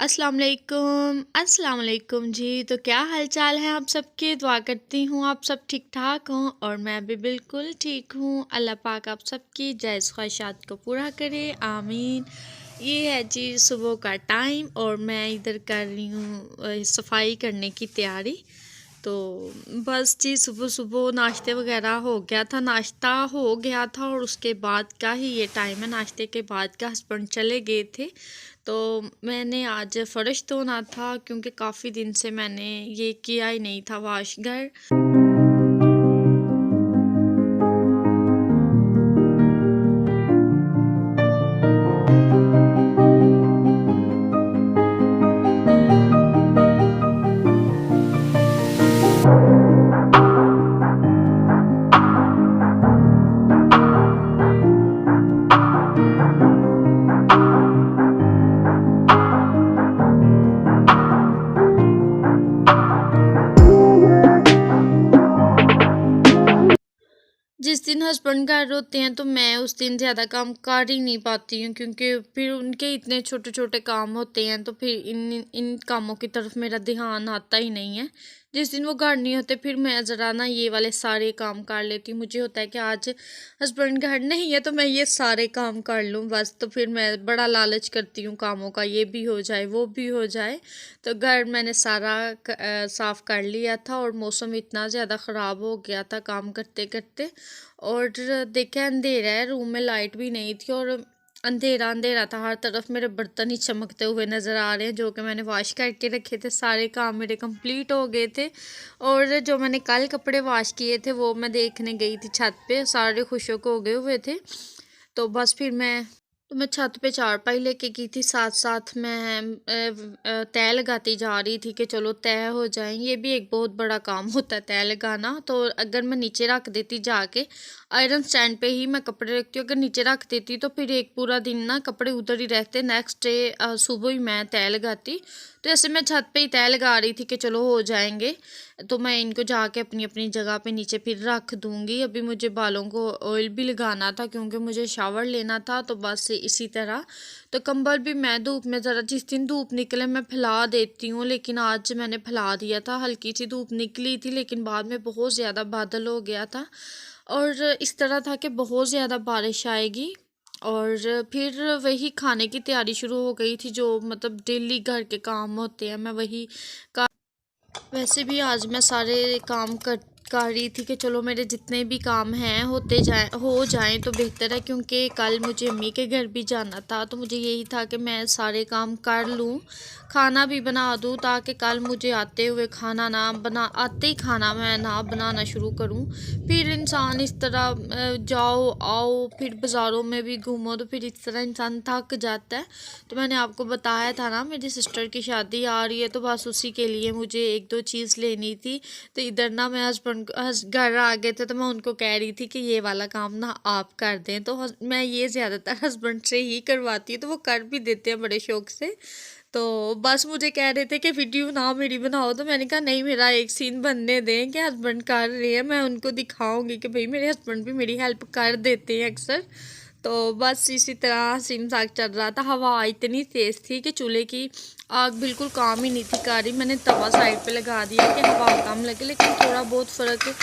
अस्सलाम वालेकुम जी। तो क्या हाल चाल है आप सबके? दुआ करती हूँ आप सब ठीक ठाक हों और मैं भी बिल्कुल ठीक हूँ। अल्लाह पाक आप सबकी जायज़ ख्वाहिशात को पूरा करे, आमीन। ये है जी सुबह का टाइम और मैं इधर कर रही हूँ सफाई करने की तैयारी। तो बस जी सुबह सुबह नाश्ते वगैरह हो गया था, नाश्ता हो गया था और उसके बाद का ही ये टाइम है। नाश्ते के बाद का हस्बैंड चले गए थे, तो मैंने आज फ़र्श धोना था क्योंकि काफ़ी दिन से मैंने ये किया ही नहीं था वाश घर। जिस दिन हस्बैंड घर होते हैं तो मैं उस दिन ज़्यादा काम कर ही नहीं पाती हूँ क्योंकि फिर उनके इतने छोटे छोटे काम होते हैं, तो फिर इन इन कामों की तरफ मेरा ध्यान आता ही नहीं है। जिस दिन वो घर नहीं होते फिर मैं ज़रा ना ये वाले सारे काम कर लेती हूँ। मुझे होता है कि आज हस्बैंड घर नहीं है तो मैं ये सारे काम कर लूँ बस, तो फिर मैं बड़ा लालच करती हूँ कामों का, ये भी हो जाए वो भी हो जाए। तो घर मैंने सारा साफ़ कर लिया था और मौसम इतना ज़्यादा ख़राब हो गया था काम करते करते। और देखा अंधेरा है, रूम में लाइट भी नहीं थी और अंधेरा अंधेरा था, हर तरफ मेरे बर्तन ही चमकते हुए नज़र आ रहे हैं जो कि मैंने वॉश करके रखे थे। सारे काम मेरे कंप्लीट हो गए थे और जो मैंने कल कपड़े वॉश किए थे वो मैं देखने गई थी छत पे, सारे खुशक हो गए हुए थे। तो बस फिर मैं छत पे चारपाई लेके की थी, साथ साथ मैं तय लगाती जा रही थी कि चलो तय हो जाएं। ये भी एक बहुत बड़ा काम होता है तय लगाना। तो अगर मैं नीचे रख देती जाके आयरन स्टैंड पे ही मैं कपड़े रखती हूँ, अगर नीचे रख देती तो फिर एक पूरा दिन ना कपड़े उधर ही रहते, नेक्स्ट डे सुबह ही मैं तय लगाती। तो ऐसे मैं छत पे ही तय लगा रही थी कि चलो हो जाएंगे, तो मैं इनको जाके अपनी अपनी जगह पे नीचे फिर रख दूँगी। अभी मुझे बालों को ऑयल भी लगाना था क्योंकि मुझे शावर लेना था, तो बस इसी तरह। तो कंबल भी मैं धूप में ज़रा जिस दिन धूप निकले मैं फैला देती हूँ, लेकिन आज मैंने फैला दिया था। हल्की सी धूप निकली थी लेकिन बाद में बहुत ज़्यादा बादल हो गया था और इस तरह था कि बहुत ज़्यादा बारिश आएगी। और फिर वही खाने की तैयारी शुरू हो गई थी, जो मतलब डेली घर के काम होते हैं मैं वही। वैसे भी आज मैं सारे काम कर रही थी कि चलो मेरे जितने भी काम हैं हो जाएं तो बेहतर है, क्योंकि कल मुझे अम्मी के घर भी जाना था। तो मुझे यही था कि मैं सारे काम कर लूँ, खाना भी बना दूँ, ताकि कल मुझे आते ही खाना मैं ना बनाना शुरू करूँ। फिर इंसान इस तरह जाओ आओ फिर बाज़ारों में भी घूमो तो फिर इस तरह इंसान थक जाता है। तो मैंने आपको बताया था ना मेरी सिस्टर की शादी आ रही है, तो बस उसी के लिए मुझे एक दो चीज़ लेनी थी। तो इधर ना मैं हस्बैंड घर आ गए थे तो मैं उनको कह रही थी कि ये वाला काम ना आप कर दें। तो मैं ये ज़्यादातर हस्बैंड से ही करवाती हूँ, तो वो कर भी देते हैं बड़े शौक से। तो बस मुझे कह रहे थे कि वीडियो ना मेरी बनाओ, तो मैंने कहा नहीं, मेरा एक सीन बनने दें कि हस्बैंड कर रहे हैं, मैं उनको दिखाऊंगी कि भाई मेरे हस्बैंड भी मेरी हेल्प कर देते हैं अक्सर। तो बस इसी तरह हसीन मजाक चल रहा था। हवा इतनी तेज़ थी कि चूल्हे की आग बिल्कुल काम ही नहीं थी कर रही। मैंने तवा साइड पे लगा दिया कि हवा कम लगे, लेकिन थोड़ा बहुत फ़र्क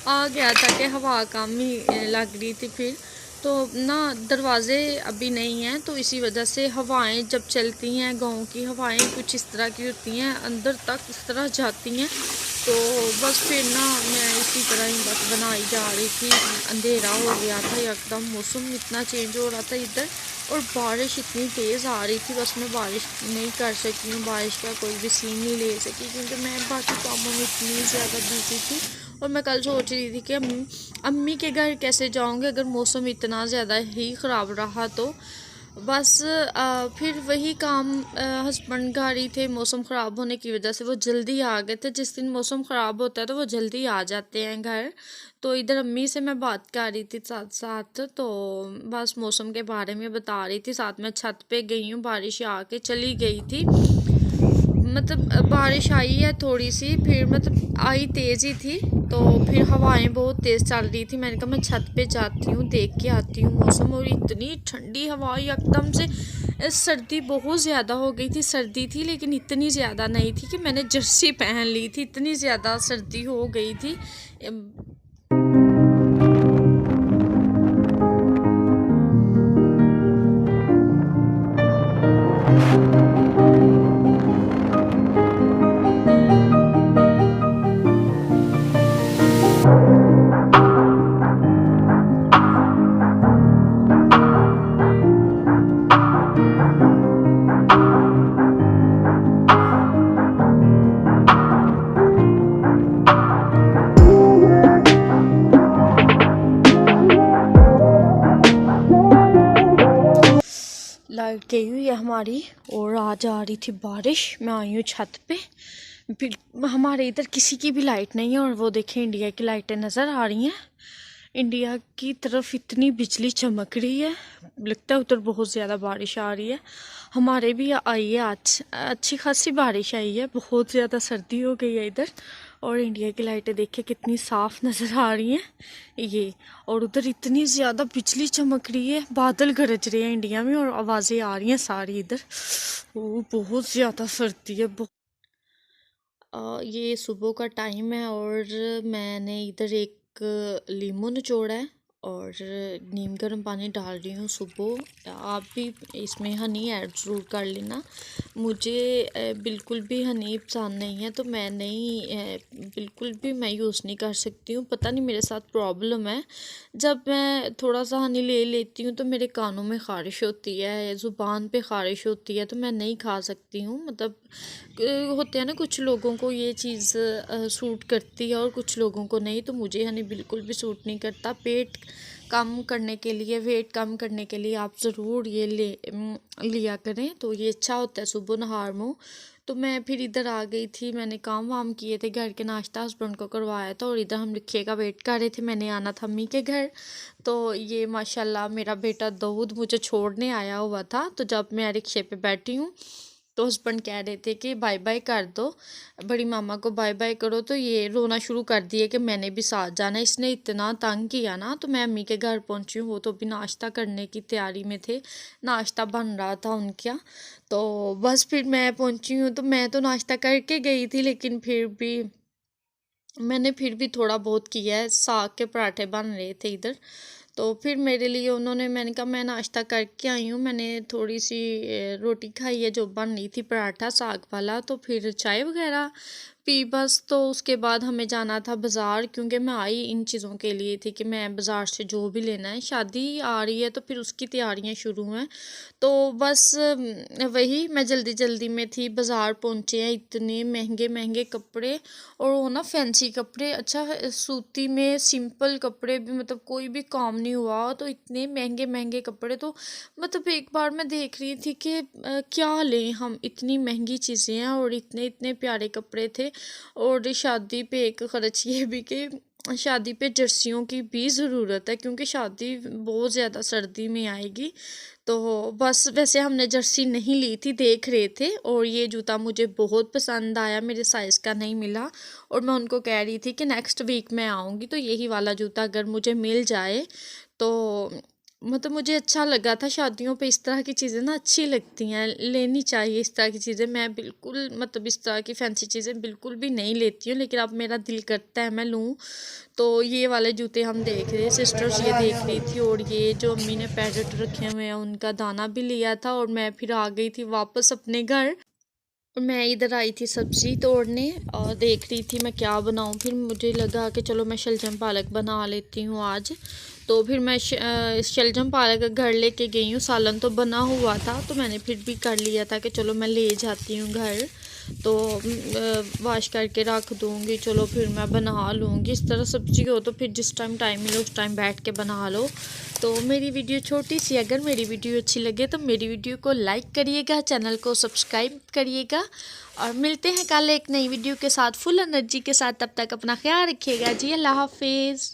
आ गया था कि हवा कम ही लग रही थी। फिर तो ना दरवाज़े अभी नहीं हैं, तो इसी वजह से हवाएं जब चलती हैं, गाँव की हवाएं कुछ इस तरह की होती हैं, अंदर तक इस तरह जाती हैं। तो बस फिर ना मैं इसी तरह ही बस बनाई जा रही थी। अंधेरा हो गया था एकदम, मौसम इतना चेंज हो रहा था इधर और बारिश इतनी तेज़ आ रही थी, बस मैं बारिश नहीं कर सकी हूँ, बारिश का कोई भी सीन नहीं ले सकी क्योंकि मैं बाकी कामों में इतनी ज़्यादा बिजी थी। और मैं कल सोच रही थी कि अम्मी के घर कैसे जाऊँगी अगर मौसम इतना ज़्यादा ही ख़राब रहा तो। बस फिर वही काम, हस्बैंड घर ही थे, मौसम ख़राब होने की वजह से वो जल्दी आ गए थे। जिस दिन मौसम ख़राब होता है तो वो जल्दी आ जाते हैं घर। तो इधर अम्मी से मैं बात कर रही थी साथ साथ, तो बस मौसम के बारे में बता रही थी, साथ में छत पे गई हूँ, बारिश आके चली गई थी। मतलब बारिश आई है थोड़ी सी, फिर मतलब आई तेज़ ही थी, तो फिर हवाएं बहुत तेज़ चल रही थी। मैंने कहा मैं छत पे जाती हूँ, देख के आती हूँ मौसम। और इतनी ठंडी हवा एकदम से सर्दी बहुत ज़्यादा हो गई थी, सर्दी थी लेकिन इतनी ज़्यादा नहीं थी कि मैंने जर्सी पहन ली थी, इतनी ज़्यादा सर्दी हो गई थी। लाइट गई हुई है हमारी और आज आ रही थी बारिश। मैं आई हूँ छत पे। हमारे इधर किसी की भी लाइट नहीं है और वो देखें इंडिया की लाइटें नज़र आ रही हैं। इंडिया की तरफ इतनी बिजली चमक रही है, लगता है उधर बहुत ज़्यादा बारिश आ रही है। हमारे भी आई है आज, अच्छी खासी बारिश आई है, बहुत ज़्यादा सर्दी हो गई है इधर। और इंडिया की लाइटें देखिए कितनी साफ़ नज़र आ रही हैं ये। और उधर इतनी ज़्यादा बिजली चमक रही है, बादल गरज रहे हैं इंडिया में और आवाज़ें आ रही हैं सारी इधर। वो बहुत ज़्यादा सर्दी है। ये सुबह का टाइम है और मैंने इधर एक लीमू निचोड़ा है और नीम गर्म पानी डाल रही हूँ सुबह। आप भी इसमें हनी ऐड ज़रूर कर लेना। मुझे बिल्कुल भी हनी पसंद नहीं है, तो मैं नहीं बिल्कुल भी मैं यूज़ नहीं कर सकती हूँ। पता नहीं मेरे साथ प्रॉब्लम है, जब मैं थोड़ा सा हनी ले लेती हूँ तो मेरे कानों में ख़ारिश होती है, ज़ुबान पे ख़ारिश होती है, तो मैं नहीं खा सकती हूँ। मतलब होते हैं ना, कुछ लोगों को ये चीज़ सूट करती है और कुछ लोगों को नहीं। तो मुझे हनी बिल्कुल भी सूट नहीं करता। पेट कम करने के लिए, वेट कम करने के लिए आप ज़रूर ये लिया करें, तो ये अच्छा होता है सुबह नहार मुँह। तो मैं फिर इधर आ गई थी, मैंने काम वाम किए थे, घर के नाश्ता हस्बैंड को करवाया था और इधर हम रिक्शे का वेट कर रहे थे। मैंने आना था अम्मी के घर, तो ये माशाल्लाह मेरा बेटा दाऊद मुझे छोड़ने आया हुआ था। तो जब मैं रिक्शे पे बैठी हूँ तो हस्बैंड कह रहे थे कि बाय बाय कर दो, बड़ी मामा को बाय बाय करो, तो ये रोना शुरू कर दिए कि मैंने भी साथ जाना। इसने इतना तंग किया ना। तो मैं अम्मी के घर पहुंची हूँ, वो तो भी नाश्ता करने की तैयारी में थे, नाश्ता बन रहा था उनका। तो बस फिर मैं पहुंची हूँ, तो मैं तो नाश्ता करके गई थी लेकिन मैंने फिर भी थोड़ा बहुत किया है। साग के पराठे बन रहे थे इधर, तो फिर मेरे लिए उन्होंने, मैंने कहा मैं नाश्ता करके आई हूँ, मैंने थोड़ी सी रोटी खाई है जो बन रही थी, पराठा साग वाला, तो फिर चाय वगैरह पी बस। तो उसके बाद हमें जाना था बाज़ार, क्योंकि मैं आई इन चीज़ों के लिए थी कि मैं बाज़ार से जो भी लेना है, शादी आ रही है तो फिर उसकी तैयारियां शुरू हैं। तो बस वही मैं जल्दी जल्दी में थी। बाज़ार पहुँचे हैं, इतने महंगे महंगे कपड़े, और वो ना फैंसी कपड़े। अच्छा, सूती में सिंपल कपड़े भी, मतलब कोई भी काम नहीं हुआ, तो इतने महंगे महंगे कपड़े। तो मतलब एक बार मैं देख रही थी कि क्या लें हम, इतनी महंगी चीज़ें हैं और इतने इतने प्यारे कपड़े थे। और शादी पे एक ख़र्च ये भी कि शादी पे जर्सियों की भी ज़रूरत है, क्योंकि शादी बहुत ज़्यादा सर्दी में आएगी। तो बस वैसे हमने जर्सी नहीं ली थी, देख रहे थे, और ये जूता मुझे बहुत पसंद आया, मेरे साइज़ का नहीं मिला। और मैं उनको कह रही थी कि नेक्स्ट वीक मैं आऊँगी तो यही वाला जूता अगर मुझे मिल जाए तो, मतलब मुझे अच्छा लगा था। शादियों पे इस तरह की चीज़ें ना अच्छी लगती हैं, लेनी चाहिए इस तरह की चीज़ें। मैं बिल्कुल, मतलब इस तरह की फैंसी चीज़ें बिल्कुल भी नहीं लेती हूँ, लेकिन अब मेरा दिल करता है मैं लूँ। तो ये वाले जूते हम देख रहे, सिस्टर्स ये देख रही थी, और ये जो अम्मी ने पैकेट रखे हुए हैं उनका दाना भी लिया था। और मैं फिर आ गई थी वापस अपने घर, और मैं इधर आई थी सब्ज़ी तोड़ने और देख रही थी मैं क्या बनाऊं। फिर मुझे लगा कि चलो मैं शलजम पालक बना लेती हूँ आज। तो फिर मैं शलजम पालक घर लेके गई हूँ। सालन तो बना हुआ था, तो मैंने फिर भी कर लिया था कि चलो मैं ले जाती हूँ घर, तो वाश करके रख दूँगी, चलो फिर मैं बना लूँगी। इस तरह सब्ज़ी हो तो फिर जिस टाइम टाइम मिले उस टाइम बैठ के बना लो। तो मेरी वीडियो छोटी सी, अगर मेरी वीडियो अच्छी लगे तो मेरी वीडियो को लाइक करिएगा, चैनल को सब्सक्राइब करिएगा, और मिलते हैं कल एक नई वीडियो के साथ फुल एनर्जी के साथ। तब तक अपना ख्याल रखिएगा जी। अल्लाह हाफिज़।